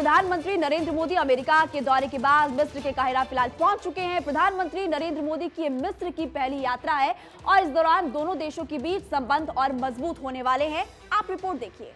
प्रधानमंत्री नरेंद्र मोदी अमेरिका के दौरे के बाद मिस्र के काहिरा फिलहाल पहुंच चुके हैं। प्रधानमंत्री नरेंद्र मोदी की मिस्र की पहली यात्रा है और इस दौरान दोनों देशों के बीच संबंध और मजबूत होने वाले हैं। आप रिपोर्ट देखिए।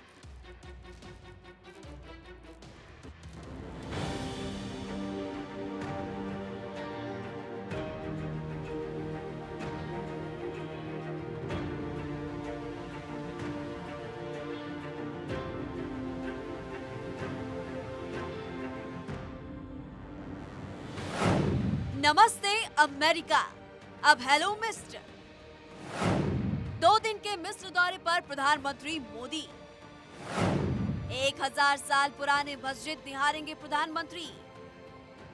नमस्ते अमेरिका, अब हेलो मिस्र। 2 दिन के मिस्र दौरे पर प्रधानमंत्री मोदी। 1000 साल पुराने मस्जिद निहारेंगे प्रधानमंत्री।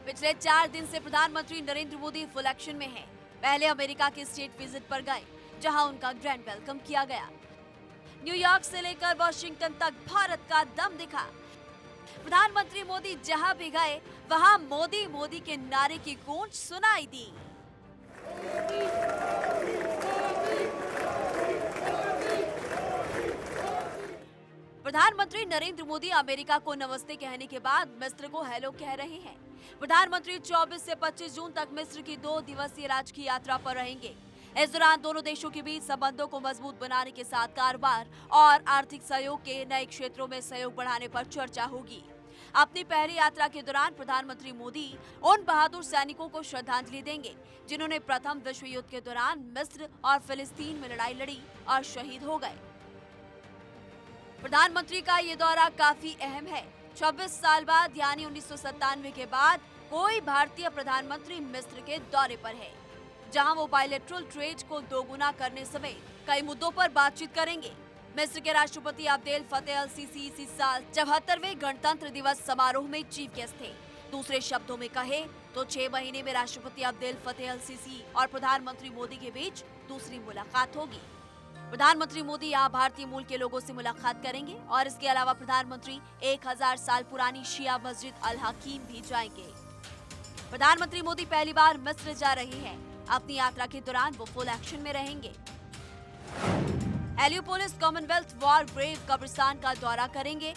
पिछले 4 दिन से प्रधानमंत्री नरेंद्र मोदी फुल एक्शन में हैं। पहले अमेरिका के स्टेट विजिट पर गए, जहां उनका ग्रैंड वेलकम किया गया। न्यूयॉर्क से लेकर वॉशिंगटन तक भारत का दम दिखा। प्रधानमंत्री मोदी जहां भी गए, वहां मोदी मोदी के नारे की गूंज सुनाई दी। प्रधानमंत्री नरेंद्र मोदी अमेरिका को नमस्ते कहने के बाद मिस्र को हेलो कह रहे हैं। प्रधानमंत्री 24 से 25 जून तक मिस्र की 2 दिवसीय राजकीय यात्रा पर रहेंगे। इस दौरान दोनों देशों के बीच संबंधों को मजबूत बनाने के साथ कारोबार और आर्थिक सहयोग के नए क्षेत्रों में सहयोग बढ़ाने पर चर्चा होगी। अपनी पहली यात्रा के दौरान प्रधानमंत्री मोदी उन बहादुर सैनिकों को श्रद्धांजलि देंगे जिन्होंने प्रथम विश्व युद्ध के दौरान मिस्र और फिलिस्तीन में लड़ाई लड़ी और शहीद हो गए। प्रधानमंत्री का ये दौरा काफी अहम है। 26 साल बाद यानी 1997 के बाद कोई भारतीय प्रधानमंत्री मिस्र के दौरे पर है, जहां वो बायलैटरल ट्रेड को दोगुना करने समेत कई मुद्दों पर बातचीत करेंगे। मिस्र के राष्ट्रपति अब्देल फतेह अल सीसी इसी साल 74वें गणतंत्र दिवस समारोह में चीफ गेस्ट थे। दूसरे शब्दों में कहे तो 6 महीने में राष्ट्रपति अब्देल फतेह अल सीसी और प्रधानमंत्री मोदी के बीच दूसरी मुलाकात होगी। प्रधानमंत्री मोदी यहाँ भारतीय मूल के लोगों से मुलाकात करेंगे और इसके अलावा प्रधानमंत्री 1000 साल पुरानी शिया मस्जिद अल हकीम भी जाएंगे। प्रधानमंत्री मोदी पहली बार मिस्र जा रहे हैं। अपनी यात्रा के दौरान वो फुल एक्शन में रहेंगे। हेलियोपोलिस कॉमनवेल्थ वॉर ग्रेव कब्रिस्तान का दौरा करेंगे।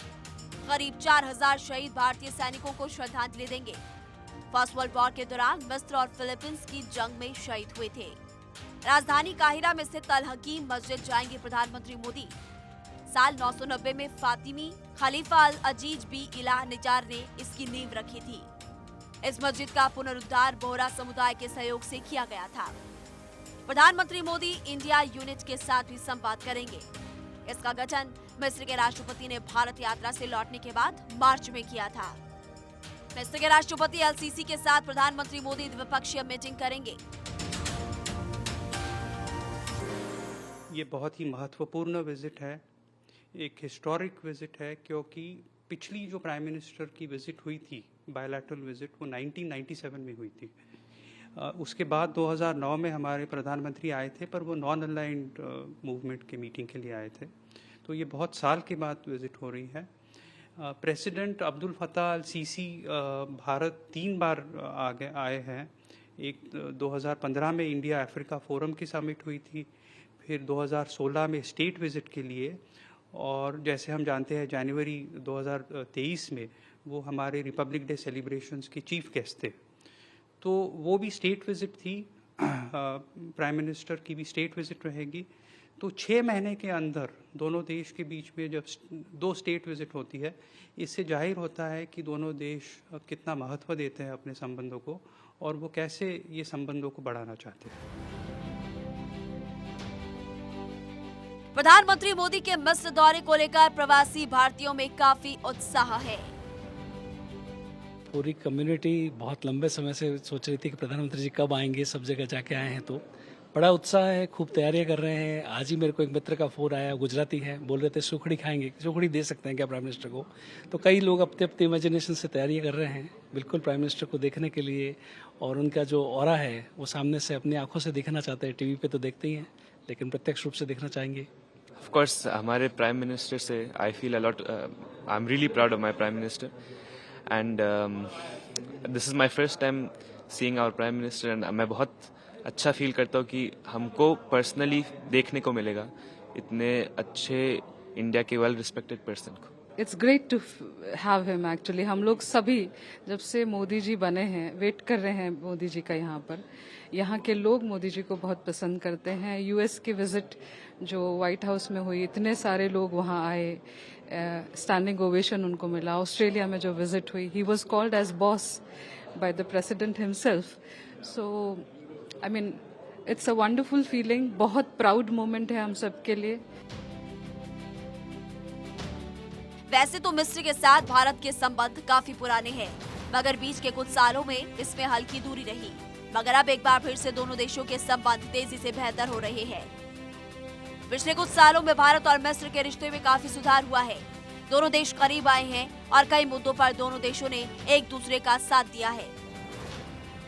करीब 4000 शहीद भारतीय सैनिकों को श्रद्धांजलि देंगे। फर्स्ट वर्ल्ड वॉर के दौरान मिस्र और फिलीपींस की जंग में शहीद हुए थे। राजधानी काहिरा में स्थित अल हकीम मस्जिद जाएंगे प्रधानमंत्री मोदी। साल 990 में फातिमी खलीफा अल अजीज बी इलाह निजार ने इसकी नींव रखी थी। इस मस्जिद का पुनरुद्धार बोहरा समुदाय के सहयोग से किया गया था। प्रधानमंत्री मोदी इंडिया यूनिट के साथ भी संवाद करेंगे। इसका गठन मिस्र के राष्ट्रपति ने भारत यात्रा से लौटने के बाद मार्च में किया था। मिस्र के राष्ट्रपति अल सीसी के साथ प्रधानमंत्री मोदी द्विपक्षीय मीटिंग करेंगे। ये बहुत ही महत्वपूर्ण विजिट है, एक हिस्टोरिक विजिट है, क्योंकि पिछली जो प्राइम मिनिस्टर की विजिट हुई थी, बायलैटरल विजिट, वो 1997 में हुई थी। उसके बाद 2009 में हमारे प्रधानमंत्री आए थे, पर वो नॉन अलाइंड मूवमेंट के मीटिंग के लिए आए थे। तो ये बहुत साल के बाद विजिट हो रही है। प्रेसिडेंट अब्दुल फताह अल सीसी भारत 3 बार आए हैं। एक 2015 में इंडिया अफ्रीका फोरम की समिट हुई थी, फिर 2016 में स्टेट विजिट के लिए, और जैसे हम जानते हैं जनवरी 2023 में वो हमारे रिपब्लिक डे सेलिब्रेशंस के चीफ गेस्ट थे। तो वो भी स्टेट विजिट थी, प्राइम मिनिस्टर की भी स्टेट विजिट रहेगी। तो 6 महीने के अंदर दोनों देश के बीच में जब 2 स्टेट विजिट होती है, इससे जाहिर होता है कि दोनों देश कितना महत्व देते हैं अपने संबंधों को और वो कैसे ये संबंधों को बढ़ाना चाहते हैं। प्रधानमंत्री मोदी के मिस्र दौरे को लेकर प्रवासी भारतीयों में काफी उत्साह है। पूरी कम्युनिटी बहुत लंबे समय से सोच रही थी कि प्रधानमंत्री जी कब आएंगे, सब जगह जाके आए हैं, तो बड़ा उत्साह है, खूब तैयारियां कर रहे हैं। आज ही मेरे को एक मित्र का फोन आया, गुजराती है, बोल रहे थे सुखड़ी खाएंगे, सुखड़ी दे सकते हैं क्या प्राइम मिनिस्टर को। तो कई लोग अपने अपने इमेजिनेशन से तैयारियां कर रहे हैं बिल्कुल प्राइम मिनिस्टर को देखने के लिए, और उनका जो ऑरा है वो सामने से अपनी आंखों से दिखना चाहते हैं। टीवी पे तो देखते ही हैं, लेकिन प्रत्यक्ष रूप से देखना चाहेंगे। ऑफ कोर्स हमारे प्राइम मिनिस्टर से I feel a lot, I am really proud of my prime minister and this is my first time seeing our prime minister and मैं बहुत अच्छा फील करता हूँ कि हमको पर्सनली देखने को मिलेगा इतने अच्छे इंडिया के वेल रिस्पेक्टेड पर्सन को। It's great to have him actually. हम लोग सभी जब से मोदी जी बने हैं वेट कर रहे हैं मोदी जी का यहाँ पर। यहाँ के लोग मोदी जी को बहुत पसंद करते हैं। यूएस की विजिट जो व्हाइट हाउस में हुई, इतने सारे लोग वहाँ आए, स्टैंडिंग ओवेशन उनको मिला। ऑस्ट्रेलिया में जो विजिट हुई, he was called as boss by the president himself. So I mean it's a wonderful feeling. बहुत प्राउड मोमेंट है हम सब के लिए। वैसे तो मिस्र के साथ भारत के संबंध काफी पुराने हैं, मगर बीच के कुछ सालों में इसमें हल्की दूरी रही। मगर अब एक बार फिर से दोनों देशों के संबंध तेजी से बेहतर हो रहे हैं। पिछले कुछ सालों में भारत और मिस्र के रिश्ते में काफी सुधार हुआ है। दोनों देश करीब आए हैं और कई मुद्दों पर दोनों देशों ने एक दूसरे का साथ दिया है।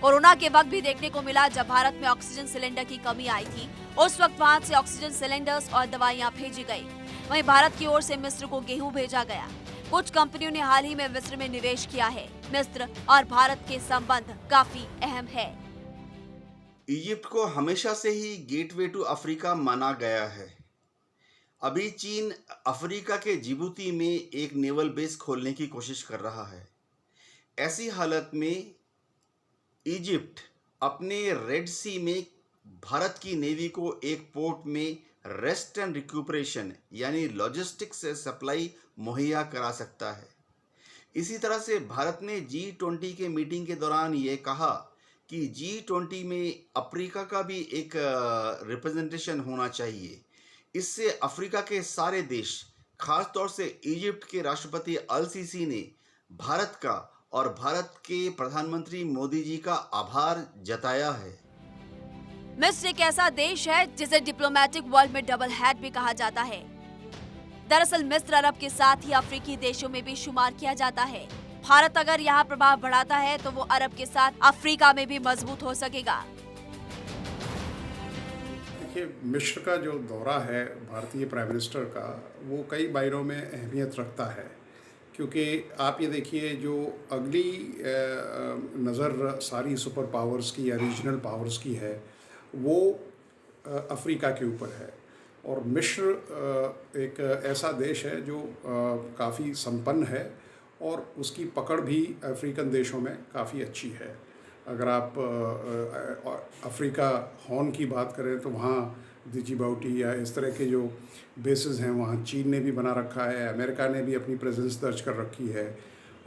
कोरोना के वक्त भी देखने को मिला, जब भारत में ऑक्सीजन सिलेंडर की कमी आई थी, उस वक्त वहां से ऑक्सीजन सिलेंडर्स और दवाइयां भेजी गई। वहीं भारत की ओर से मिस्र को गेहूं भेजा गया। कुछ कंपनियों ने हाल ही में मिस्र में निवेश किया है। मिस्र और भारत के संबंध काफी अहम है। इजिप्ट को हमेशा से ही गेटवे टू अफ्रीका माना गया है। अभी चीन अफ्रीका के जिबूती में एक नेवल बेस खोलने की कोशिश कर रहा है। ऐसी हालत में इजिप्ट अपने रेड सी में भारत की नेवी को एक पोर्ट में रेस्ट एंड रिक्यूपरेशन यानी लॉजिस्टिक्स से सप्लाई मुहैया करा सकता है। इसी तरह से भारत ने G20 के मीटिंग के दौरान ये कहा कि G20 में अफ्रीका का भी एक रिप्रेजेंटेशन होना चाहिए। इससे अफ्रीका के सारे देश, खास तौर से इजिप्ट के राष्ट्रपति अल सीसी ने भारत का और भारत के प्रधानमंत्री मोदी जी का आभार जताया है। मिस्र एक ऐसा देश है जिसे डिप्लोमेटिक वर्ल्ड में डबल हैट भी कहा जाता है। दरअसल मिस्र अरब के साथ ही अफ्रीकी देशों में भी शुमार किया जाता है। भारत अगर यहाँ प्रभाव बढ़ाता है तो वो अरब के साथ अफ्रीका में भी मजबूत हो सकेगा। देखिए, मिस्र का जो दौरा है भारतीय प्राइम मिनिस्टर का, वो कई मायनों में अहमियत रखता है, क्योंकि आप ये देखिए जो अगली नज़र सारी सुपर पावर्स की या रीजनल पावर्स की है वो अफ्रीका के ऊपर है। और मिस्र एक ऐसा देश है जो काफ़ी संपन्न है और उसकी पकड़ भी अफ्रीकन देशों में काफ़ी अच्छी है। अगर आप अफ्रीका हॉर्न की बात करें तो वहाँ डिजिबाउटी या इस तरह के जो बेसेस हैं वहाँ चीन ने भी बना रखा है, अमेरिका ने भी अपनी प्रेजेंस दर्ज कर रखी है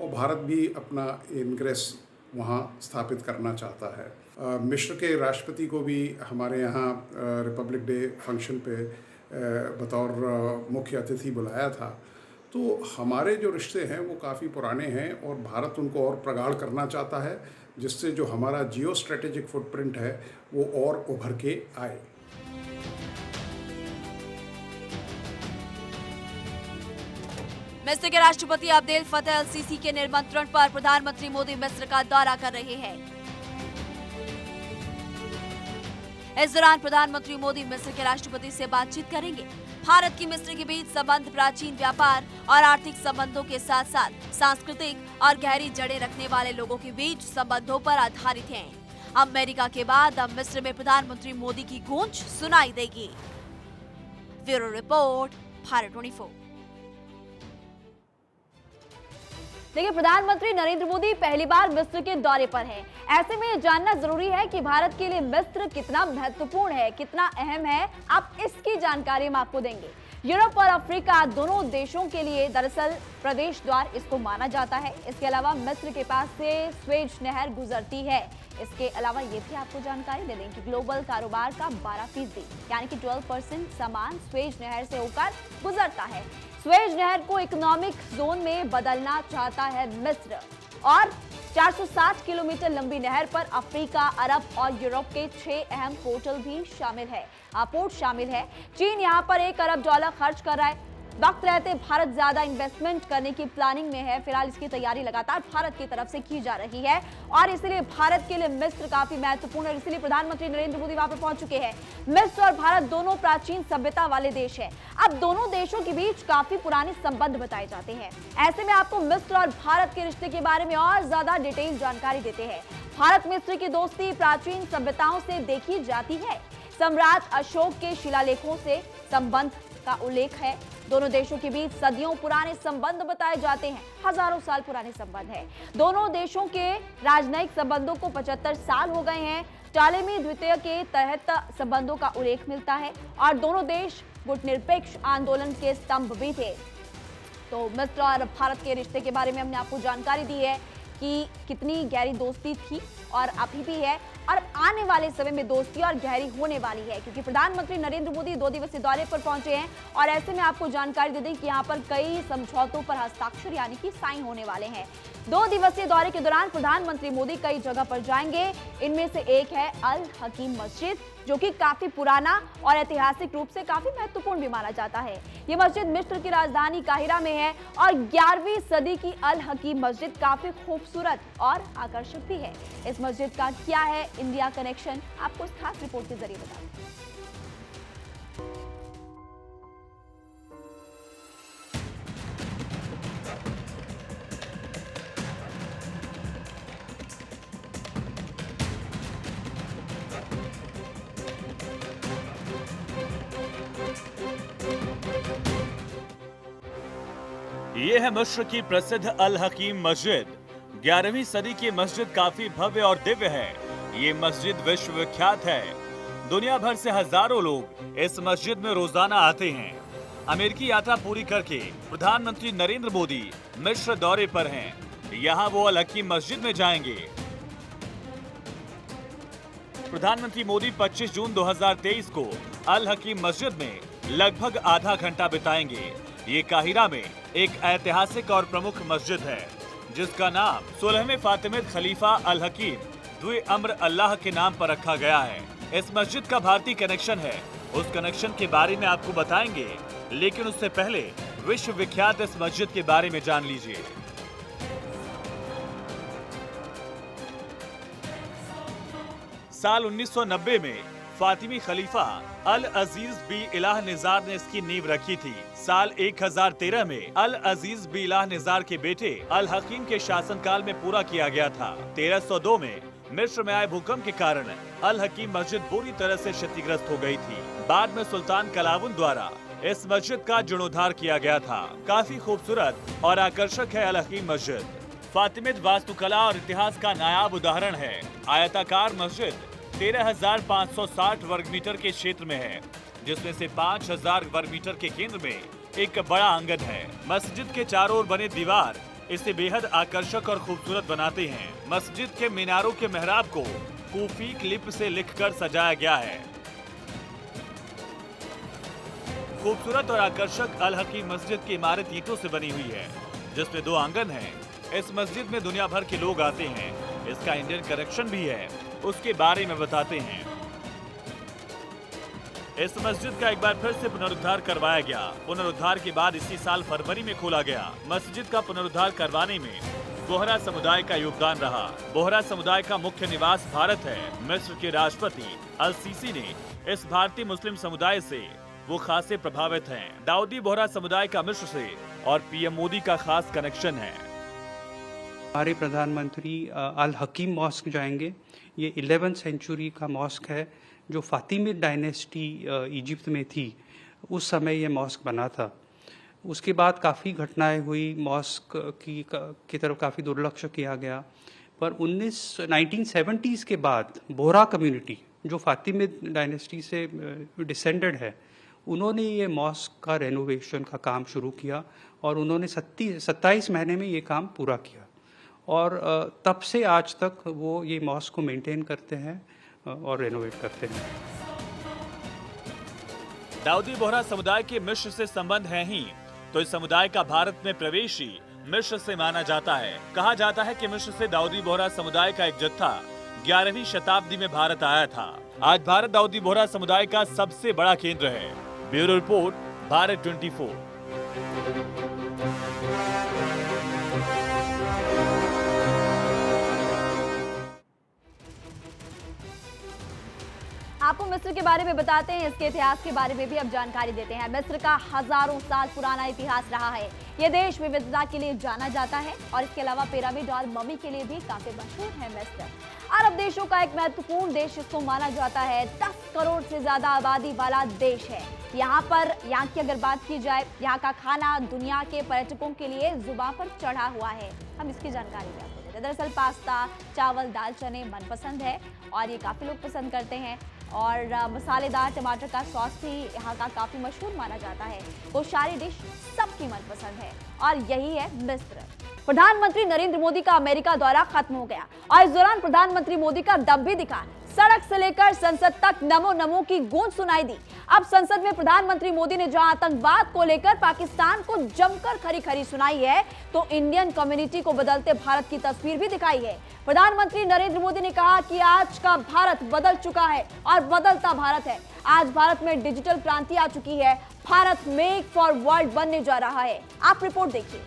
और भारत भी अपना इनग्रेस वहाँ स्थापित करना चाहता है। मिस्र के राष्ट्रपति को भी हमारे यहाँ रिपब्लिक डे फंक्शन पे बतौर मुख्य अतिथि बुलाया था। तो हमारे जो रिश्ते हैं वो काफ़ी पुराने हैं और भारत उनको और प्रगाढ़ करना चाहता है, जिससे जो हमारा जियो स्ट्रेटेजिक फुटप्रिंट है वो और उभर के आए। मिस्र के राष्ट्रपति अब्देल फतेह अल सीसी के निमंत्रण पर प्रधानमंत्री मोदी मिस्र का दौरा कर रहे हैं। इस दौरान प्रधानमंत्री मोदी मिस्र के राष्ट्रपति से बातचीत करेंगे। भारत की मिस्र के बीच संबंध प्राचीन व्यापार और आर्थिक संबंधों के साथ साथ सांस्कृतिक और गहरी जड़ें रखने वाले लोगों के बीच संबंधों पर आधारित हैं। अमेरिका के बाद अब मिस्र में प्रधानमंत्री मोदी की गूंज सुनाई देगी। Bureau report, Bharat 24। देखिए, प्रधानमंत्री नरेंद्र मोदी पहली बार मिस्र के दौरे पर हैं। ऐसे में जानना जरूरी है कि भारत के लिए मिस्र कितना महत्वपूर्ण है, कितना अहम है। अब इसकी जानकारी हम आपको देंगे। यूरोप और अफ्रीका दोनों देशों के लिए दरअसल प्रवेश द्वार इसको माना जाता है। इसके अलावा मिस्र के पास से स्वेज नहर गुजरती है। इसके अलावा ये भी आपको जानकारी दे दें कि ग्लोबल कारोबार का 12% यानी कि 12% सामान स्वेज नहर से होकर गुजरता है। स्वेज नहर को इकोनॉमिक जोन में बदलना चाहता है मिस्र और 460 किलोमीटर लंबी नहर पर अफ्रीका, अरब और यूरोप के 6 अहम पोर्ट शामिल है। चीन यहां पर $1 अरब खर्च कर रहा है। वक्त रहते भारत ज्यादा इन्वेस्टमेंट करने की प्लानिंग में है। फिलहाल इसकी तैयारी लगातार भारत की तरफ से की जा रही है और इसलिए भारत के लिए मिस्र काफी महत्वपूर्ण है। इसलिए प्रधानमंत्री नरेंद्र मोदी वहां पर पहुंच चुके हैं। मिस्र और भारत दोनों प्राचीन सभ्यता वाले देश हैं। अब दोनों देशों के बीच काफी पुराने संबंध बताए जाते हैं। ऐसे में आपको मिस्र और भारत के रिश्ते के बारे में और ज्यादा डिटेल जानकारी देते हैं। भारत मिस्र की दोस्ती प्राचीन सभ्यताओं से देखी जाती है। सम्राट अशोक के शिलालेखों से संबंध का उल्लेख है। दोनों देशों के बीच सदियों पुराने संबंध बताए जाते हैं, हजारों साल पुराने संबंध है। दोनों देशों के राजनयिक संबंधों को 75 साल हो गए हैं। टालेमी द्वितीय के तहत संबंधों का उल्लेख मिलता है और दोनों देश गुटनिरपेक्ष आंदोलन के स्तंभ भी थे। तो मिस्र और भारत के रिश्ते के बारे में हमने आपको जानकारी दी है कि कितनी गहरी दोस्ती थी और अभी भी है और आने वाले समय में दोस्ती और गहरी होने वाली है, क्योंकि प्रधानमंत्री नरेंद्र मोदी 2 दिवसीय दौरे पर पहुंचे हैं और ऐसे में आपको जानकारी दे दें कि यहां पर कई समझौतों पर हस्ताक्षर यानी कि साइन होने वाले हैं। 2 दिवसीय दौरे के दौरान प्रधानमंत्री मोदी कई जगह पर जाएंगे। इनमें से एक है अल हकीम मस्जिद, जो कि काफी पुराना और ऐतिहासिक रूप से काफी महत्वपूर्ण भी माना जाता है। ये मस्जिद मिस्र की राजधानी काहिरा में है और 11वीं सदी की अल हकीम मस्जिद काफी खूबसूरत और आकर्षक भी है। इस मस्जिद का क्या है इंडिया कनेक्शन, आपको इस खास रिपोर्ट के जरिए बताते हैं। ये है मिस्र की प्रसिद्ध अल हकीम मस्जिद। 11वीं सदी की मस्जिद काफी भव्य और दिव्य है। ये मस्जिद विश्व विख्यात है। दुनिया भर से हजारों लोग इस मस्जिद में रोजाना आते हैं। अमेरिकी यात्रा पूरी करके प्रधानमंत्री नरेंद्र मोदी मिस्र दौरे पर हैं। यहाँ वो अल हकीम मस्जिद में जाएंगे। प्रधानमंत्री मोदी 25 जून 2023 को अल हकीम मस्जिद में लगभग आधा घंटा बिताएंगे। ये काहिरा में एक ऐतिहासिक और प्रमुख मस्जिद है, जिसका नाम 16वें फातिमिद खलीफा अल हकीम दुए अम्र अल्लाह के नाम पर रखा गया है। इस मस्जिद का भारतीय कनेक्शन है, उस कनेक्शन के बारे में आपको बताएंगे, लेकिन उससे पहले विश्व विख्यात इस मस्जिद के बारे में जान लीजिए। साल 1990 में फातिमी खलीफा अल अजीज बी इलाह निजार ने इसकी नींव रखी थी। साल 1013 में अल अजीज बी इलाह निजार के बेटे अल हकीम के शासनकाल में पूरा किया गया था। 1302 में मिस्र में आए भूकंप के कारण अल हकीम मस्जिद बुरी तरह से क्षतिग्रस्त हो गई थी। बाद में सुल्तान कलावुन द्वारा इस मस्जिद का जीर्णोद्धार किया गया था। काफी खूबसूरत और आकर्षक है अल हकीम मस्जिद। फातिमिद वास्तुकला और इतिहास का नायाब उदाहरण है। आयताकार मस्जिद 13,560 वर्ग मीटर के क्षेत्र में है, जिसमें से 5,000 वर्ग मीटर के केंद्र में एक बड़ा आंगन है। मस्जिद के चारों ओर बने दीवार इसे बेहद आकर्षक और खूबसूरत बनाते हैं। मस्जिद के मीनारों के मेहराब को कूफी लिपि से लिखकर सजाया गया है। खूबसूरत और आकर्षक अल हकीम मस्जिद की इमारत ईंटों से बनी हुई है, जिसमें 2 आंगन हैं। इस मस्जिद में दुनिया भर के लोग आते हैं। इसका इंडियन कनेक्शन भी है, उसके बारे में बताते हैं। इस मस्जिद का एक बार फिर से पुनरुद्धार करवाया गया। पुनरुद्धार के बाद इसी साल फरवरी में खोला गया। मस्जिद का पुनरुद्धार करवाने में बोहरा समुदाय का योगदान रहा। बोहरा समुदाय का मुख्य निवास भारत है। मिस्र के राष्ट्रपति अल सीसी ने इस भारतीय मुस्लिम समुदाय से वो खासे प्रभावित हैं। दाऊदी बोहरा समुदाय का मिस्र से और पीएम मोदी का खास कनेक्शन है। हमारे प्रधानमंत्री अल हकीम मॉस्क जाएंगे। ये 11th सेंचुरी का मॉस्क है, जो फातिमिद डायनेस्टी इजिप्ट में थी, उस समय ये मॉस्क बना था। उसके बाद काफ़ी घटनाएं हुई, मॉस्क की तरफ काफ़ी दुर्लक्ष्य किया गया। पर 1970s के बाद बोहरा कम्युनिटी, जो फातिमिद डायनेस्टी से डिसेंडेड है, उन्होंने ये मॉस्क का रेनोवेशन का काम शुरू किया और उन्होंने 27 महीने में ये काम पूरा किया। और तब से आज तक वो ये मॉस्क को मेंटेन करते हैं और रेनोवेट करते हैं। दाऊदी बोहरा समुदाय के मिस्र से संबंध हैं ही, तो इस समुदाय का भारत में प्रवेश ही मिस्र से माना जाता है। कहा जाता है कि मिस्र से दाऊदी बोहरा समुदाय का एक जत्था 11वीं शताब्दी में भारत आया था। आज भारत दाऊदी बोहरा समुदाय का सबसे बड़ा केंद्र है। Bureau report, Bharat 24। आपको मिस्र के बारे में बताते हैं, इसके इतिहास के बारे में भी अब जानकारी देते हैं। मिस्र का हजारों साल पुराना इतिहास रहा है। ये देश विविधता के लिए जाना जाता है और इसके अलावा पिरामिड और मम्मी के लिए भी काफी मशहूर है मिस्र। अरब देशों का एक महत्वपूर्ण देश इसको माना जाता है। 10 करोड़ से ज्यादा आबादी वाला देश है। यहाँ की अगर बात की जाए, यहाँ का खाना दुनिया के पर्यटकों के लिए जुबान पर चढ़ा हुआ है। हम इसकी जानकारी भी आपको देते हैं। दरअसल पास्ता, चावल, दाल, चने मनपसंद है और ये काफी लोग पसंद करते हैं। और मसालेदार टमाटर का सॉस भी यहाँ का काफी मशहूर माना जाता है। वो सारी डिश सबकी मनपसंद है और यही है मिस्र। प्रधानमंत्री नरेंद्र मोदी का अमेरिका दौरा खत्म हो गया और इस दौरान प्रधानमंत्री मोदी का दम भी दिखा। सड़क से लेकर संसद तक नमो नमो की गूंज सुनाई दी। अब संसद में प्रधानमंत्री मोदी ने जहां आतंकवाद को लेकर पाकिस्तान को जमकर खरी खरी सुनाई है, तो इंडियन कम्युनिटी को बदलते भारत की तस्वीर भी दिखाई है। प्रधानमंत्री नरेंद्र मोदी ने कहा कि आज का भारत बदल चुका है और बदलता भारत है। आज भारत में डिजिटल क्रांति आ चुकी है। भारत मेक फॉर वर्ल्ड बनने जा रहा है। आप रिपोर्ट देखिए।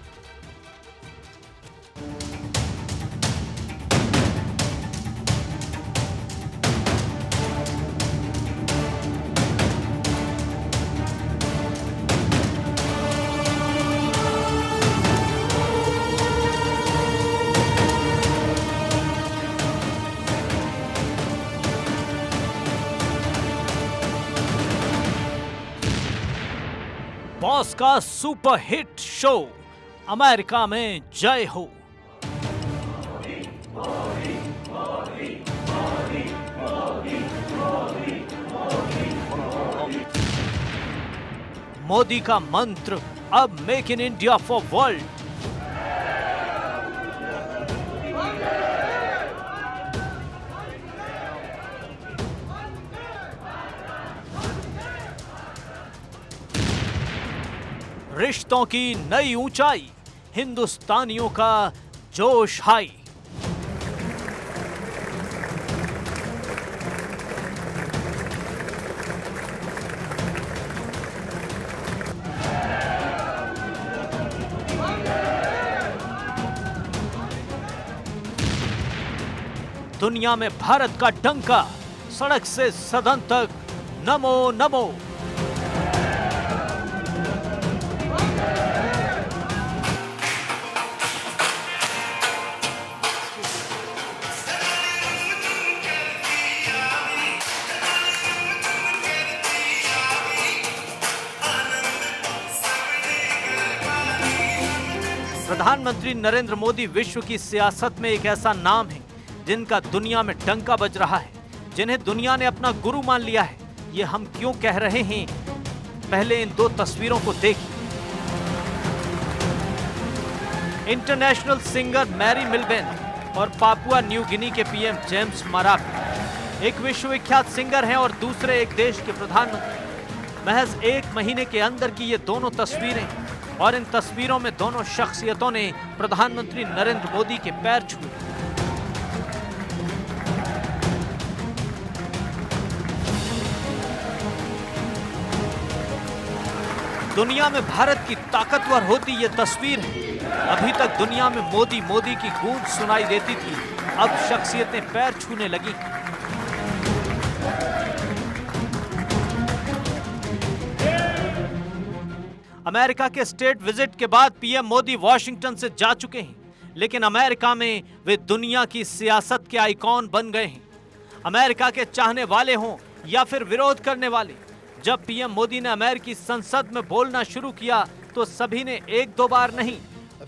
बॉस का सुपर हिट शो अमेरिका में जय हो। मोदी का मंत्र अब make in India for world. रिश्तों की नई ऊंचाई, हिंदुस्तानियों का जोश हाई। दुनिया में भारत का डंका, सड़क से सदन तक नमो नमो। प्रधानमंत्री नरेंद्र मोदी विश्व की सियासत में एक ऐसा नाम है जिनका दुनिया में डंका बज रहा है, जिन्हें दुनिया ने अपना गुरु मान लिया है। ये हम क्यों कह रहे हैं, पहले इन दो तस्वीरों को देखिए। इंटरनेशनल सिंगर मैरी मिलबेन और पापुआ न्यू गिनी के पीएम जेम्स मरापे एक विश्वविख्यात सिंगर हैं और दूसरे एक देश के प्रधानमंत्री। महज एक महीने के अंदर की ये दोनों तस्वीरें, और इन तस्वीरों में दोनों शख्सियतों ने प्रधानमंत्री नरेंद्र मोदी के पैर छुए। दुनिया में भारत की ताकतवर होती ये तस्वीर है। अभी तक दुनिया में मोदी मोदी की गूंज सुनाई देती थी, अब शख्सियतें पैर छूने लगी। अमेरिका के स्टेट विजिट के बाद पीएम मोदी वॉशिंगटन से जा चुके हैं, लेकिन अमेरिका में वे दुनिया की सियासत के आइकॉन बन गए हैं। अमेरिका के चाहने वाले हों या फिर विरोध करने वाले, जब पीएम मोदी ने अमेरिकी संसद में बोलना शुरू किया तो सभी ने एक दो बार नहीं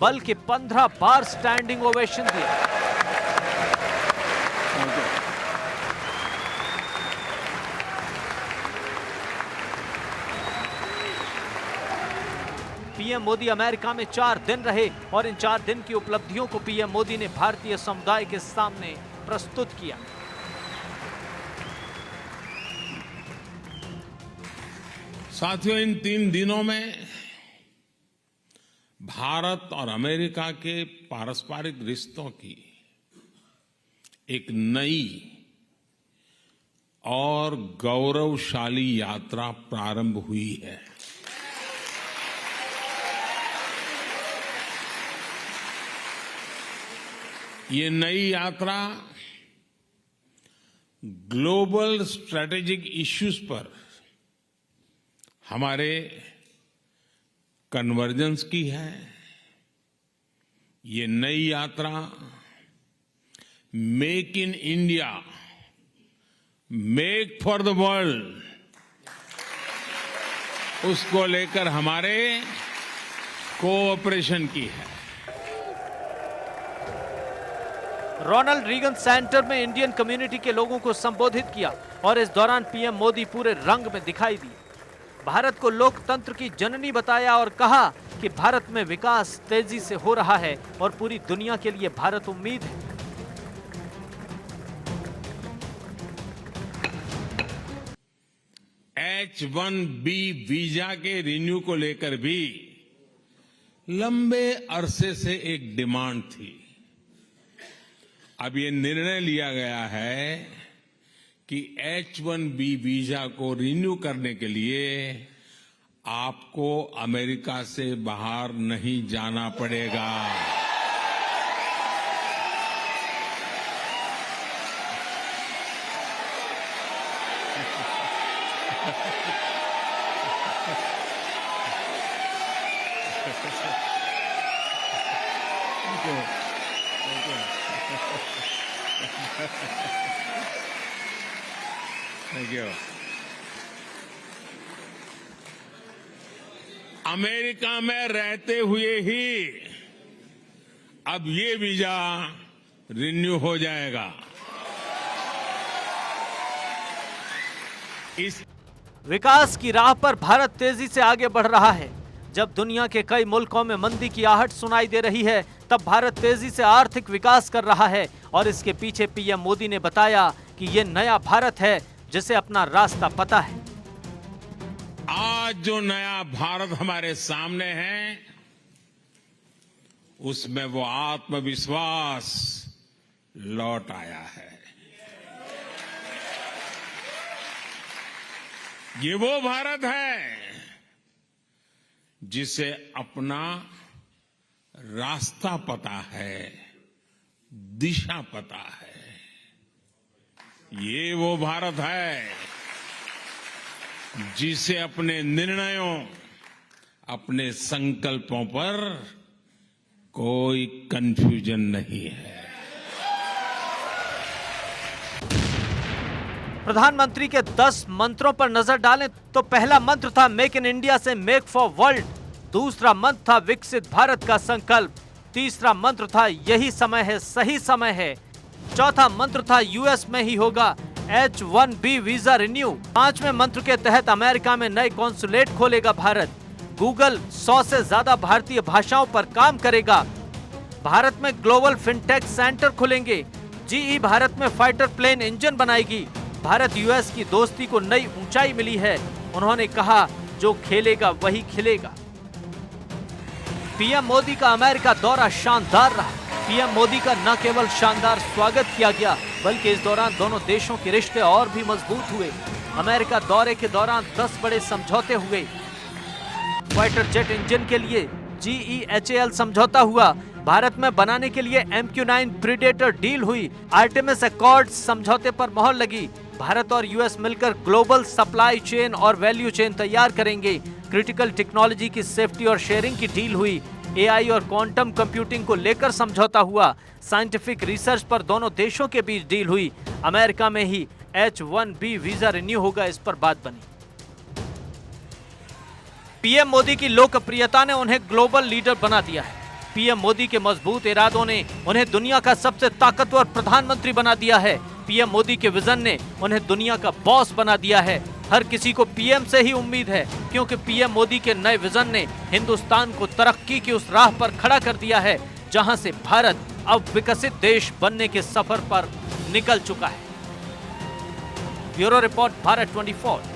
बल्कि 15 बार स्टैंडिंग ओवेशन दिया। पीएम मोदी अमेरिका में 4 दिन रहे और इन 4 दिन की उपलब्धियों को पीएम मोदी ने भारतीय समुदाय के सामने प्रस्तुत किया। साथियों, इन 3 दिनों में भारत और अमेरिका के पारस्परिक रिश्तों की एक नई और गौरवशाली यात्रा प्रारंभ हुई है। ये नई यात्रा ग्लोबल स्ट्रैटेजिक इश्यूज पर हमारे कन्वर्जेंस की है। ये नई यात्रा make in India, make for the world, उसको लेकर हमारे कोऑपरेशन की है। रोनाल्ड रीगन सेंटर में इंडियन कम्युनिटी के लोगों को संबोधित किया और इस दौरान पीएम मोदी पूरे रंग में दिखाई दिए। भारत को लोकतंत्र की जननी बताया और कहा कि भारत में विकास तेजी से हो रहा है और पूरी दुनिया के लिए भारत उम्मीद है। H-1B वीजा के रिन्यू को लेकर भी लंबे अरसे से एक डिमांड थी। अब ये निर्णय लिया गया है कि H-1B वीजा को रिन्यू करने के लिए आपको अमेरिका से बाहर नहीं जाना पड़ेगा। Thank you. अमेरिका में रहते हुए ही अब ये वीजा रिन्यू हो जाएगा। इस विकास की राह पर भारत तेजी से आगे बढ़ रहा है। जब दुनिया के कई मुल्कों में मंदी की आहट सुनाई दे रही है, तब भारत तेजी से आर्थिक विकास कर रहा है और इसके पीछे पीएम मोदी ने बताया कि ये नया भारत है जिसे अपना रास्ता पता है। आज जो नया भारत हमारे सामने है, उसमें वो आत्मविश्वास लौट आया है। ये वो भारत है जिसे अपना रास्ता पता है, दिशा पता है। ये वो भारत है जिसे अपने निर्णयों, अपने संकल्पों पर कोई कंफ्यूजन नहीं है। प्रधानमंत्री के 10 मंत्रों पर नजर डालें तो पहला मंत्र था मेक इन इंडिया से मेक फॉर वर्ल्ड, दूसरा मंत्र था विकसित भारत का संकल्प, तीसरा मंत्र था यही समय है, सही समय है, चौथा मंत्र था यूएस में ही होगा H-1B वीजा रिन्यू, पांचवें मंत्र के तहत अमेरिका में नए कॉन्सुलेट खोलेगा भारत, गूगल 100 से ज्यादा भारतीय भाषाओं पर काम करेगा, भारत में ग्लोबल फिनटेक सेंटर खुलेंगे, जीई भारत में फाइटर प्लेन इंजन बनाएगी, भारत यूएस की दोस्ती को नई ऊंचाई मिली है। उन्होंने कहा जो खेलेगा वही खिलेगा। पीएम मोदी का अमेरिका दौरा शानदार रहा। पीएम मोदी का न केवल शानदार स्वागत किया गया, बल्कि इस दौरान दोनों देशों के रिश्ते और भी मजबूत हुए। अमेरिका दौरे के दौरान 10 बड़े समझौते हुए। फाइटर जेट इंजन के लिए GEHAL समझौता हुआ, भारत में बनाने के लिए MQ-9 प्रीडेटर डील हुई, आर्टेमिस अकॉर्ड्स समझौते पर मोहर लगी, भारत और यूएस मिलकर ग्लोबल सप्लाई चेन और वैल्यू चेन तैयार करेंगे, क्रिटिकल टेक्नोलॉजी की सेफ्टी और शेयरिंग की डील हुई, AI और क्वांटम कंप्यूटिंग को लेकर समझौता हुआ, साइंटिफिक रिसर्च पर दोनों देशों के बीच डील हुई, अमेरिका में ही H-1B वीजा रिन्यू होगा, इस पर बात बनी। पीएम मोदी की लोकप्रियता ने उन्हें ग्लोबल लीडर बना दिया है। पीएम मोदी के मजबूत इरादों ने उन्हें दुनिया का सबसे ताकतवर प्रधानमंत्री बना दिया है। पीएम मोदी के विजन ने उन्हें दुनिया का बॉस बना दिया है। हर किसी को पीएम से ही उम्मीद है, क्योंकि पीएम मोदी के नए विजन ने हिंदुस्तान को तरक्की की उस राह पर खड़ा कर दिया है, जहां से भारत अब विकसित देश बनने के सफर पर निकल चुका है। Bureau report, Bharat 24।